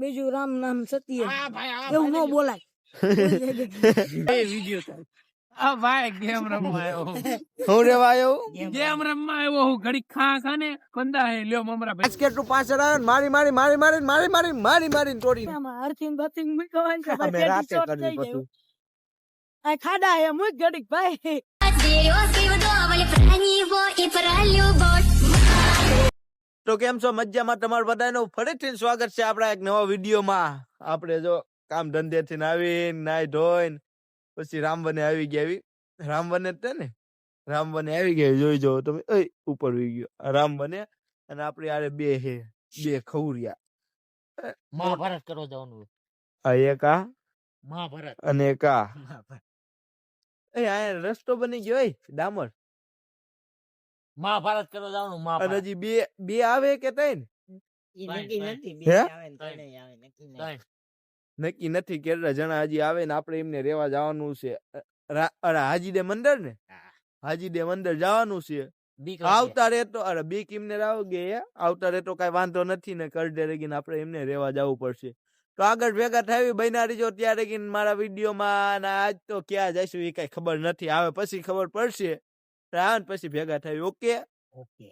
બીજું રામ નામ સત્ય એવું ન બોલાય. આ ભાઈ ગેમ રમવા આવ્યો હું રેવા આવ્યો ગેમ રમવા આવ્યો હું ઘડી ખા ને કંદા હે લ્યો મમરા ભાઈ બાસ્કેટ નું પાછળ આવે મારી તોડી આમાં અર્થિંગ બર્થિંગ મૂકવાનું છે ભાઈ, અમે પેટી રાતે શોર્ટ કરવી થઈ પડતું. જાય. આ ખાડા હે મૂક ઘડીક ભાઈ. તો કેમ છો? મજામાં? તમારું બધાનું ફરીથી સ્વાગત છે આપણા એક નવા વિડીયોમાં. આપણે જો કામ ધંધે થી આવીને નાઈ ધોઈને પછી રામવને આવી ગયા. રામવને જ ને રામવને આવી ગયા, જોઈ જો તમે. ઉપર વી ગયો રામવને. અને આપણી આરે બે ખવરિયા મહાભારત કરવા જવાનું આ એક આ મહાભારત અને એક આ. આ રસ્તો બની ગયો ડામર. મહાભારત કરવા જવાનું અને મહાભારત હજી બે આવે કે ત્રણ નક્કી નથી કેટલા જણા હજી આવે ને આપણે એમને રેવા જવાનું છે. હાજી મંદિર ને હાજી મંદિર જવાનું છે. આવતા રહેતો અરે બીક એમને રાવ ગયા આવતા રહેતો કઈ વાંધો નથી ને કરડે રેગીને આપણે એમને રેવા જવું પડશે. તો આગળ ભેગા થાવી બન્યા રહીજો ત્યારે રેગીને મારા વિડીયોમાં. આજ તો ક્યાં જઈશું એ કઈ ખબર નથી, આવે પછી ખબર પડશે. પછી ભેગા થાવી. Okay okay.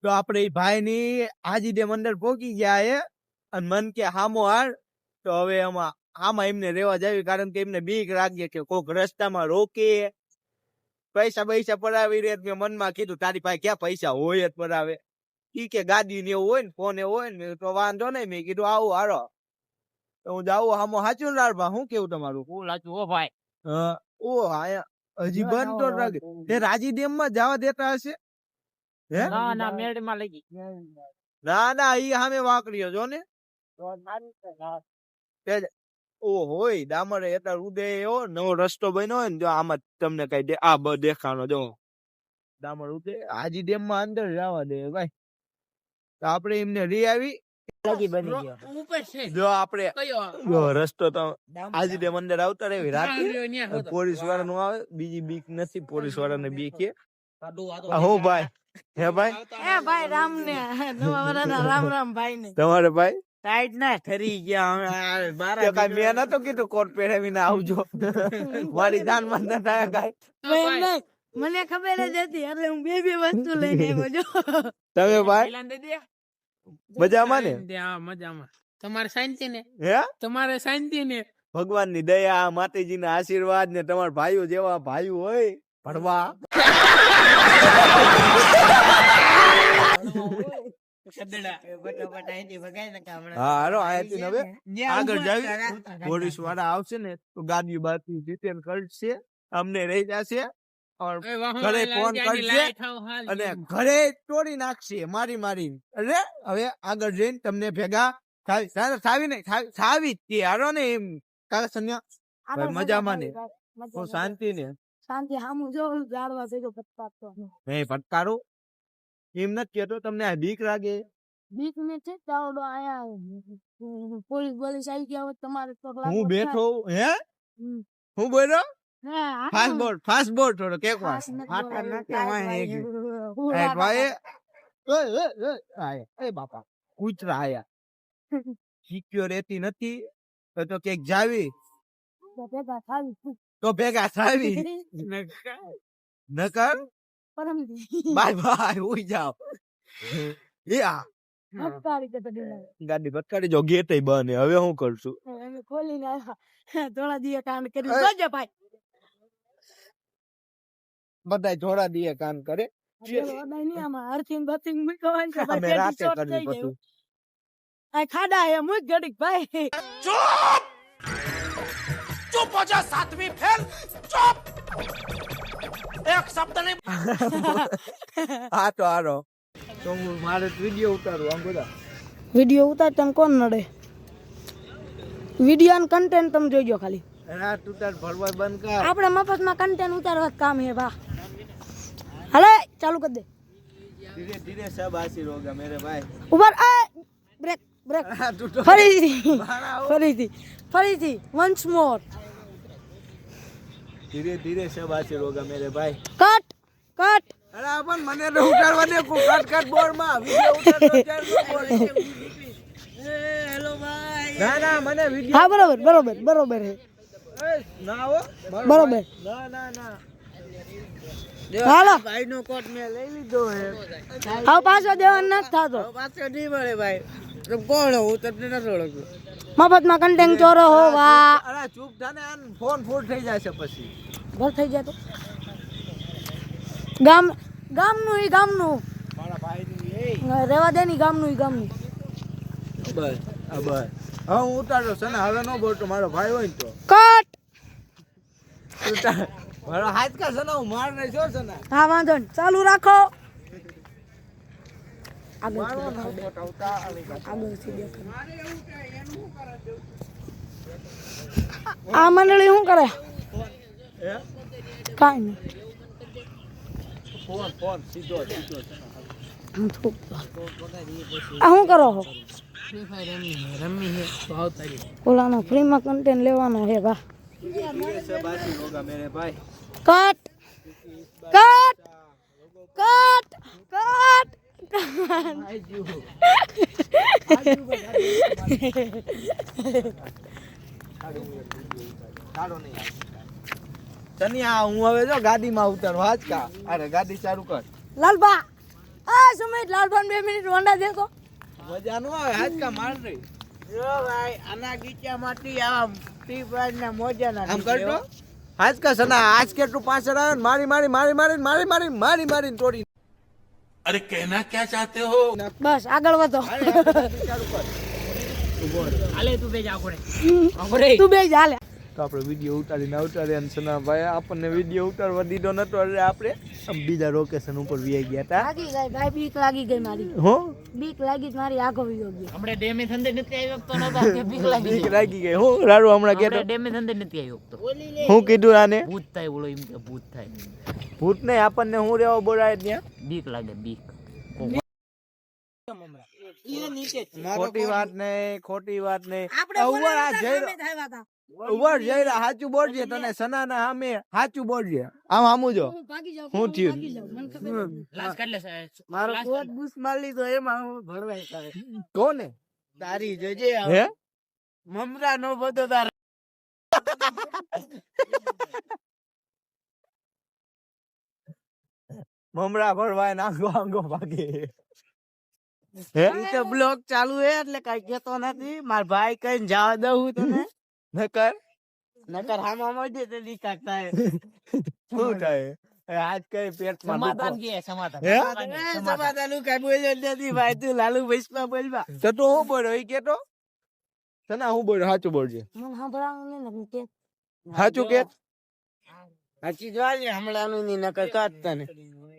તો આપણે ભાઈ ની હાજી મંદિર પહોંચી ગયા હે અને મન કે હામો હાર. તો હવે આમાં એમને રેવા જાવી, કારણ કે એમને બીક લાગે કે કોક રસ્તામાં રોકે પૈસા પડાવી રે. મેં મનમાં કીધું તારી પાસે ક્યાં પૈસા હોય જ પડાવે. ઈ કે ગાડી ને એવું હોય ને ફોન એવું હોય ને તો વાંધો નહીં. મેં કીધું આવું હારો તો હું જાઉં હામો. સાચું લાડભા? શું કેવું તમારું? હું લાચું ઓ ભાઈ. હજી બંધ તો લાગે. તે રાજી ડેમ માં જવા દેતા હશે? હે ના મેડ માં લઈ ગઈ. ના ઈ સામે વાકડીઓ જો ને. હોય ડામર એટલા ઉદય એવો નવો રસ્તો બન્યો હોય ને, જો આમાં તમને કઈ દેખાણો જો ડામર ઉદય હાજી ડેમ માં અંદર જવા દે ભાઈ. તો આપણે એમને રી આવી જો આપણે રસ્તો તો હાજી ડેમ અંદર આવતા રહેવી. રાતે પોલીસ વાળા નું આવે, બીજી બીક નથી. પોલીસ વાળા ને બીક છે. હું ભાઈ હે ભાઈ એ ભાઈ રામ ને નવા વરાના રામ ભાઈ ને તમારે ભાઈ ટાઈટ ના ઠરી ગયા. મેં નતો કીધું કોટ પહેરાવીને આવજો. મારી જાન માં ના થાય કાંઈ. મને ખબર જ હતી એટલે હું બે વસ્તુ લઈને આવ્યો જો. તમે ભાઈ મજામાં ને? મજામાં. તમારે શાંતિ ને? હે તમારે શાંતિ ને? ભગવાન ની દયા, માતાજી ના આશીર્વાદ ને તમારા ભાઈઓ જેવા ભાઈઓ હોય ભણવા. આગળ જાવી પોલીસ વાળા આવશે ને તો ગાડી બાકી ડિટેલ કરશે, અમને રહી જશે, ઘરે ફોન કરશે અને ઘરે તોડી નાખશે મારી. અરે હવે આગળ જઈને તમને ભેગા થાવી જ હારો ને એમ. કાકા સન્યા મજામાં ને? શાંતિ ને? શાંતિ. હામું જો જાડવા ભેગો ફટકારતો નહીં ફટકારો એમ નથી કેતો. તમને આ બીક લાગે? બીક ને છે તાવડો આયા પોલીસ આવી ગયા હોત તમારે તો હું બેઠો. હે હું બોલ્યો? ફાસ્ટ બોર્ડ થોડો કેક વાર બાપા કૂતરા આયા. સિક્યોરિટી નથી તો કેક જાવી તો ભેગા થાવી નકર બાય ઉઈ જાઓ. ગાડી ભટકાડી જો ગેટ બને. હવે હું કરશું? ખોલીને થોડા દિવસ કાંડ કરી ભાઈ. બધા થોડા દીએ કામ કરે. ખાડા હે મૂક ઘડીક ભાઈ. ચૂપ હો જા સાતવી ફેલ. ચૂપ. એક શબ્દ નહીં. હા તો હારો તો હું મારે વિડીયો ઉતારું. આમ બધા વિડીયો ઉતારતા કોણ નડે? વિડીયો અને કન્ટેન્ટ તમે જોઈજો ખાલી. તું તાર ભરવા બંધ કર. આપણે મફતમાં કન્ટેન્ટ ઉતારવા કામ હે ભા. હાલે ચાલુ કરી દે. ધીરે ધીરે સબ આશી રોગા મેરે ભાઈ. ઉપર બ્રેક ફરીથી વન્સ મોર. ધીરે ધીરે સબ આશી રોગા મેરે ભાઈ. કટ અરે પણ મને તો ઉતારવા દે કો કટ બોર્ડ માં વિડિયો ઉતારતો ચાલ હેલો ભાઈ ના ના મને વિડિયો હા બરોબર બરોબર બરોબર હે ના હો બરોબર ના ના ના હાલો ભાઈ નો કોટ મેં લઈ લીધો હે હવે પાછો દેવાનો નથી થતો પાછો નહીં મળે ભાઈ તો કોણ હું તમને નથી ઓળખતો મફતમાં કન્ટેન્ટ ચોરો હો વાહ અરે ચૂપ થા ને આન ફોન ફૂટ થઈ જશે પછી ભર થઈ જાય તો ગામનું ઈ ગામનું મારા ભાઈ ની એ રેવા દે ની ગામનું ઈ ગામનું બસ આ બસ હા હું ઉતારો છે ને હવે નો બોલતો મારો ભાઈ હોય ને તો કટ ઉતાર મારો હાથ કા છે ને હું માર નહીં છો છે ને હા વાંધો નહીં ચાલુ રાખો મારો ના ફોટા ઉતાર આગળથી દેખાય આ મંડળી શું કરે હે કાંઈ ફોન ફોન સીધો સીધો છે ને નહીં આ શું કરો છો રમી હે તો આવતા રહી ઓલાનો ફ્રીમાં કન્ટેન્ટ લેવાનો હે ભા ये सब बासी होगा मेरे भाई કટ કટ કટ તનિયા હું હવે જો ગાડીમાં ઉતારું હાજ કા અરે ગાડી ચાલુ કર લાલબા આ સમય લાલબા 2 મિનિટ વંડા દેખો મજા નો આવે હાજ કા માર રહી જો ભાઈ આના ગીચામાંથી આમ ટી ના મોજા ના આમ કરતો હાજ કા સના આજ કેટલું પાછળ આવ્યો ને મારી તોડી अरे कहना क्या चाहते हो બસ આગળ વધો ચાલુ કર हाले तू भेज आगोड़े તું બે જ હાલે તો આપણે વિડીયો ઉતારીને આવતારે અને સના ભાઈ આપણને વિડીયો ઉતારવા દીધો નતો એટલે આપણે આમ બીજા લોકેશન ઉપર વી ગયા હતા લાગી ગઈ ભાઈ બીક લાગી ગઈ મારી હો બીક લાગી જ મારી આંખો વિયો ગઈ हमरे डैम में धंधे નથી આવ્યો તો નતા કે બીક લાગી બીક લાગી ગઈ હું રાડુ હમણાં हमरे કેતો डैम में धंधे નથી આવ્યો તો હું કીધું આને ભૂત થાય બોલો એમ કે ભૂત થાય ભૂત ને આપણને હું રેવા બોલાય ત્યાં બીક લાગે બીક ખોટી વાત નહીં આપણે ઉભા આ જઈ સામે થાવ્યા હતા ઉભા જઈ સાચું બોલજે તને સનાના સામે સાચું બોલજે આમ આમું જો હું ભાગી જાઉં હું થયું? ભાગી જાઉં મને ખબર લાશ કાઢ લે મારો કોટ બુસ માર લીધો એમાં હું ભરવાય કરે કોને તારી જોજે હે મમરા નો બધો તાર મમરા ભરવાય નાંગો આંગો ભાગે હે ઈ તો બ્લોક ચાલુ હે એટલે કઈ કેતો નથી માર ભાઈ કઈ જવા દઉં તને નકર નકર હામાં મળજે તે દીકા થાય શું થાય એ આજ કઈ પેટમાં સમાધાન દુખો. કે સમાધાન હે? સમાધાન નું કઈ બોલ્યો નથી ભાઈ તું લાલુ ભૈસમાં બોલવા તો તું હું બોલ્યો ઈ કેતો સના હું બોલ્યો સાચું બોલજે મને સાંભળવાનું નહીં ને કે સાચું કે સાચી જોવાજે હમણાંનું ની નકર કાત તને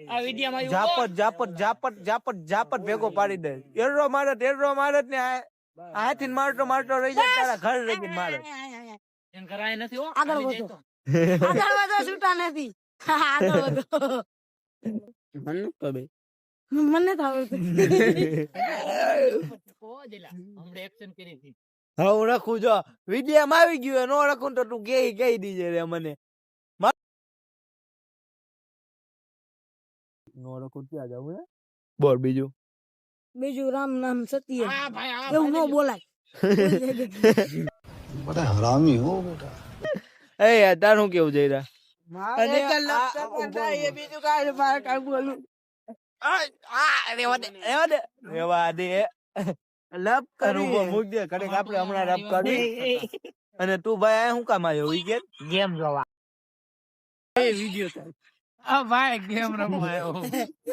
આ વિડિયામાં જાપટ ભેગો પાડી દે એરો મારત ને હાથી મારતો રહી જાય તારા ઘર લગી મારે એમ કરાય નથી હો આગળ વધો આગળ વધો છૂટા નથી આગળ વધો મને કબે મને થાવ ઓ દેલા હમણે એક્શન કરી હતી હા હું રખું જો વિડીયામાં આવી ગયું નો રખું તો તું કહી દીજે રે મને નો રખું ત્યાં જાવું હે બોલ બીજું બીજું રામ નામ સત્ય હા ભાઈ હા એવું ન બોલાય बड़ा हरामी हो बेटा એ યાર તારું કેવું જઈ રહ્યા મારે અને તો આ- લક્ષણ કરતા એ બીજું કાંઈ નહીં, મારે કાંઈ બોલું રેવા દે લપ તારું ઉપર મૂક દે કડક આપણે હમણાં રબ કરી અને તું ભાઈ આ શું કામ આવ્યો ઈ કે ગેમ જોવા એ વિડિયો થાય આ ભાઈ ગેમ રમવા આવ્યો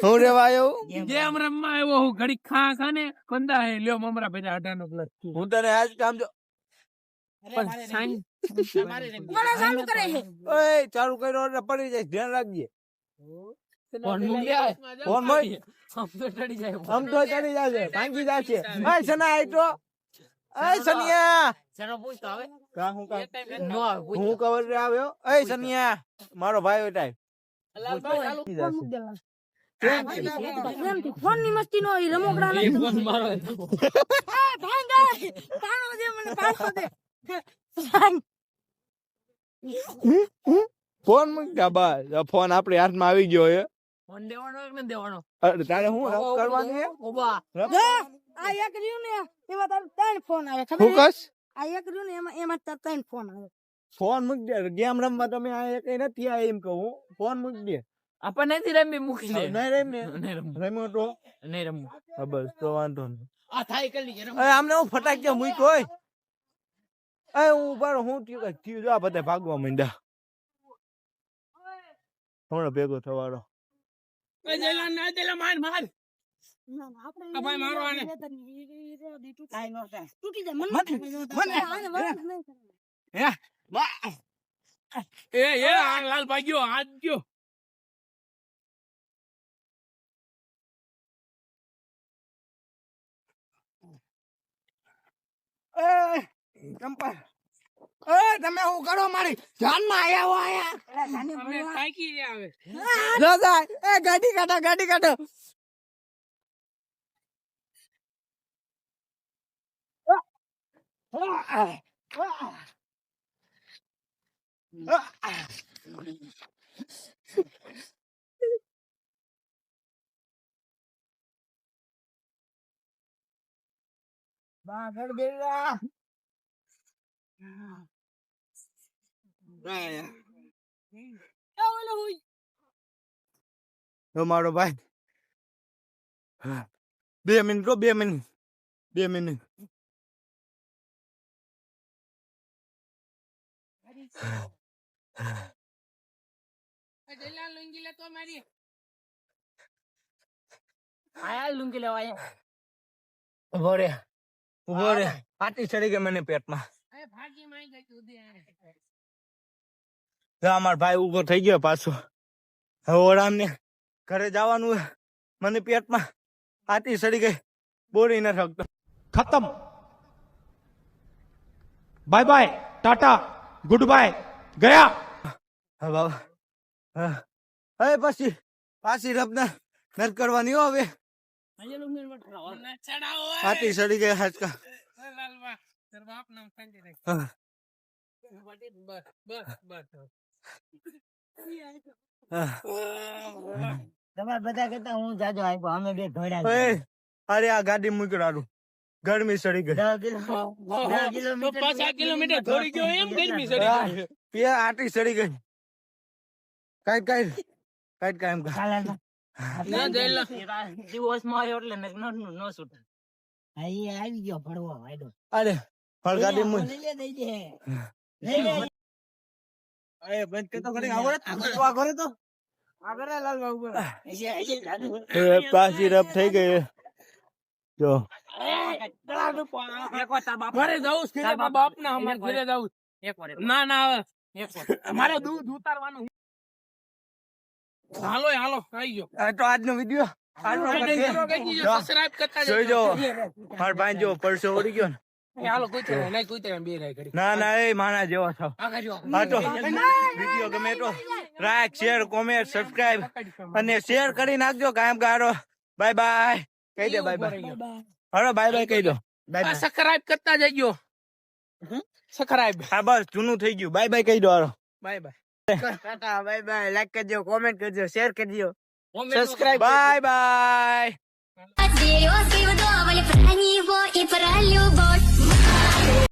હું રેવા આવ્યો ગેમ રમવા આવ્યો હું ઘડી ખા ખાને કંદા હે લ્યો મમરા ભેજા 18 નો પ્લસ હું તને આજ કામ જો પણ સાઈન મને ચાલુ કરે છે ઓય ચાલુ કર્યો એટલે પડી જાય ધ્યાન રાખજે ફોન મૂક્યા ફોન મોય આમ તો ચડી જાય આમ તો ચડી જશે ભાંગી જશે ઓય સના આઈ તો ઓય સનિયા સનો પૂછ તો આવે કા હું કા નો આવે પૂછ હું કવર રે આવ્યો ઓય સનિયા મારો ભાઈ ઓટાય ફોન મૂક દેલા ફોન ની મસ્તી નો રમકડા નથી ફોન મારો એ ભાંગ પાણો દે મને પાણો દે ફોન મૂકતા બસ ફોન આપણી હાથમાં આવી ગયો હે ફોન દેવાનો કે ન દેવાનો? અરે તારે હું રફ કરવાની છે? ઉભા. રફ જો, કરવાની? આ એક રહ્યું ને એમાં તારું 3 ફોન આવે ખબર શું છે? કસ? આ એક રહ્યું ને એમાં તાર 3 ફોન આવે. ફોન મૂક દે ગેમ રમવા તમે આ એક નથી આ એમ કહું ફોન મૂક દે આપણે નથી રમી મૂકી દે. નહીં રેમ ને નહીં રમવું. રમ્યો તો નહીં રમવું. હા, બસ તો વાંધો નહીં આ થાય કરી લઈએ. અરે આમને હું ફટાકિયા મૂક્યો હોય એ હું બારો હું થયું જો આ બધા ભાગવા માંડ્યા હમણાં ભેગો થવાનો એ જેલા ના જેલા માર માર. ના, ના, આપણે આ ભાઈ મારો આને. તૂટી જાય. મને આને વળગ નહીં કરવાનું. એ આ લાલ ભાગ્યો હાથ ગયો. ચંપા તમે હું કરો મારી જાનમાં આયા અમે થાકી ગયા હવે. એ ગાડી કાઢો બાગડ બેલા મારો ભાઈ 2 મિનિટ 2 મિનિટ જેલા લુંગી લે તો મારી. આયા લુંગી લેવા આયા. ઉભો રે પાટી ચડી ગઈ મને પેટમાં એ ભાગી માં ગઈ સુધી. અમાર ભાઈ ઉભો થઈ ગયો પાછો હવે ઓરામ ને ઘરે જવાનું મને પેટમાં પાટી ચડી ગઈ બોરી ન શકતો खत्म bye bye tata good bye गया હા બાબા હવે પાછી રબના નર કરવાની હો હવે આજે લુંગી વઠાવો ના ચડાવો. પાટી ચડી ગઈ હાચકા લાલવા તાર બાપ નામ સંજય રે. હા. બસ. તમારે બધા કરતા હું જાજો આવ્યો. અમે બે ઘોડા ઓય, અરે આ ગાડી મૂકડારું ગરમી ચડી ગઈ 5 કિલોમીટર દોડી ગયો એમ ગરમી ચડી ગઈ. પે આટી ચડી ગઈ કાઈ એમ ના જેલા દિવસ માં એટલે નો છૂટે. આવી ગયો ભરવો વાયડો. અરે પણ ગાડી મૂક અરે બંધ કરતો કરી આવડે તો આગળ લાલ બાબુ પાછી રબ થઈ ગઈ જો ઘરે જાઉં છે બાપ ના અમારે ઘરે જાઉં. ના હવે મારે દૂધ ઉતારવાનું. હાલો આવી ગયો. આ તો આજનો વિડિયો સબસ્ક્રાઇબ કરતા જોઈ જો માર ભાઈ જો પરસો ઉડી ગયો ને હાલો કોઈ બે રાય કરી. ના એ માણા જેવો થાવ આગળ જો. હા તો વિડિયો ગમે તો લાઈક શેર કોમેન્ટ સબસ્ક્રાઇબ અને શેર કરી નાખજો કાયમ ગારો બાય બાય કહી દે બાય બાય હાલો બાય બાય કહી દો બાય સબસ્ક્રાઇબ કરતા જજો. સબસ્ક્રાઇબ. હા બસ જૂનું થઈ ગયું બાય બાય કહી દો હાલો bye bye. Tata bye bye like કરજો કોમેન્ટ કરજો શેર કરજો સબસ્ક્રાઇબ. Bye bye От березки вдоволь про него и про любовь.